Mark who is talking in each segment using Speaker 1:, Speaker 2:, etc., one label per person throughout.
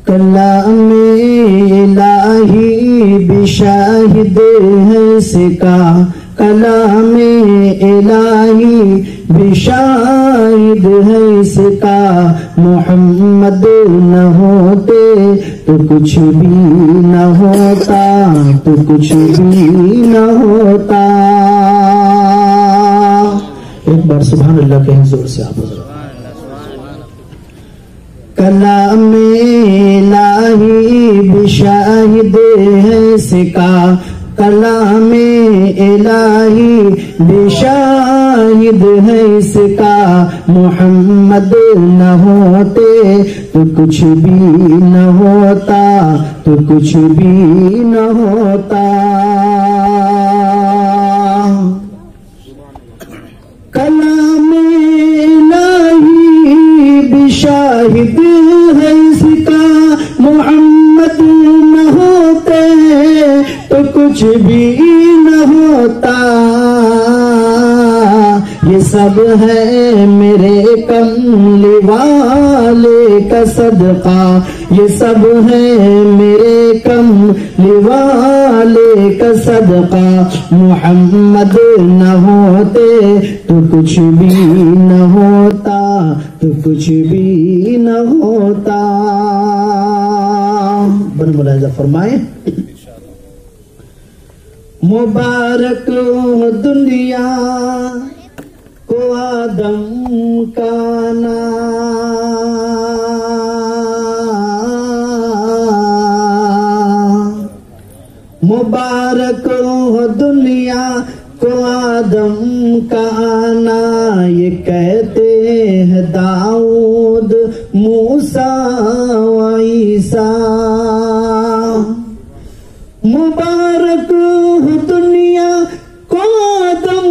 Speaker 1: कलाम इलाही भी शाहिद है इसका, कलाम इलाही भी शाहिद है इसका। मोहम्मद न होते तो कुछ भी न होता, तो कुछ भी न होता। एक बार सुभान अल्लाह कहें जोर से आप। कलाम इलाही भी शाहिद है इसका, कलाम इलाही भी शाहिद है इसका। मोहम्मद न होते तो कुछ भी न होता, तो कुछ भी न होता। कलाम इलाही भी शाहिद है इसका, मोहम्मद न होते तो कुछ भी न होता। ये सब है मेरे कमली वाले का सदका, ये सब है मेरे कमली वाले का सदका। मोहम्मद न होते तो कुछ भी न होता, तो कुछ भी न होता। बन मुलाजा फरमाए। मुबारक हो दुनिया को आदम का नाम, मुबारक हो दुनिया को आदम का आना। ये कहते हैं दाऊद मूसा व ईसा। मुबारक हो दुनिया को आदम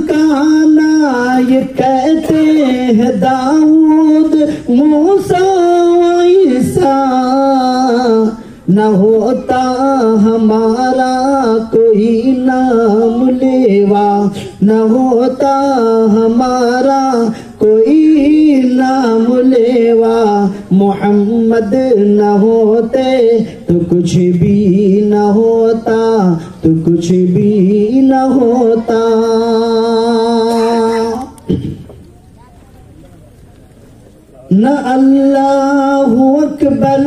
Speaker 1: का आना। ये कहते हैं दाऊद मूसा व ईसा। न होता हमारा कोई नाम लेवा, न होता हमारा कोई नाम लेवा। मोहम्मद न होते तो कुछ भी न होता, तो कुछ भी न होता। न अल्लाहु अकबर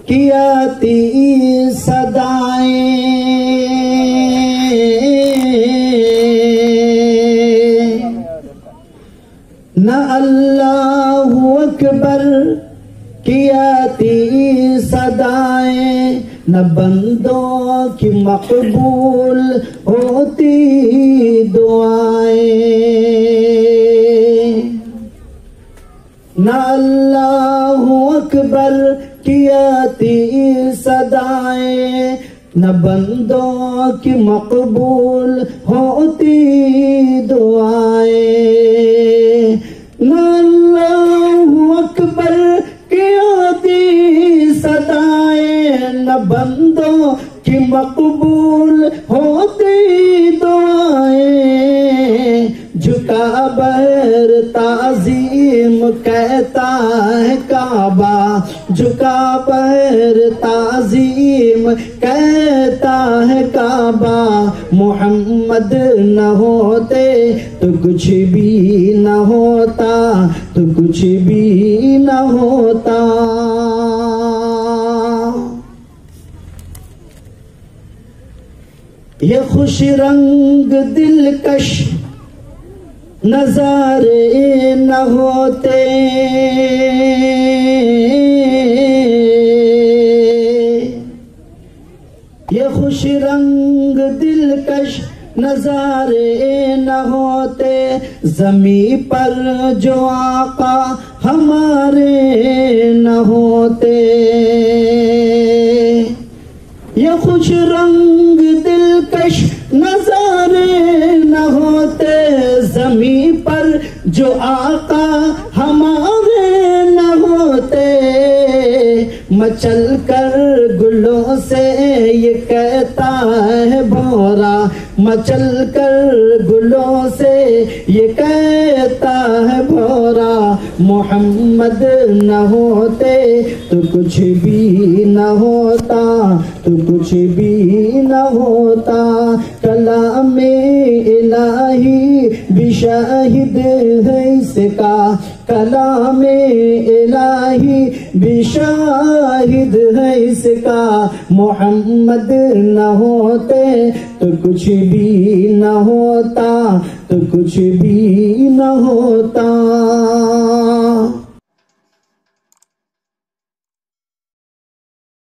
Speaker 1: किया ती सदाएं, न अल्लाहु अकबर किया ती सदाएं। न बंदों की मकबूल होती दुआएं। न अल्लाहु अकबर किया ती सदाएं। न बंदों की मकबूल होती दुआएं। न अल्लाहु अकबर किया ती सदाएं। न बंदों की मकबूल होती दुआएं। झुका बर ताजीम कहता है काबा, झुका बर ताजीम कहता है काबा। मोहम्मद न होते तो कुछ भी न होता, तो कुछ भी न होता। ये खुश रंग दिलकश नजारे न होते, ये खुश रंग दिलकश नजारे न होते। जमी पर जो आका हमारे न होते। ये खुश रंग दिलकश नजारे न होते। जमी पर जो आका हमारे न होते। मचल कर गुलों से ये कहता है भौरा, मचल कर गुलों से ये कहता है भौरा। मोहम्मद न होते तो कुछ भी न होता, तो कुछ भी न होता। कलामे इलाही भी शाहिद है इसका, कलामे इलाही भी शाहिद है इसका। मोहम्मद न होते तो कुछ भी न होता, तो कुछ भी न होता।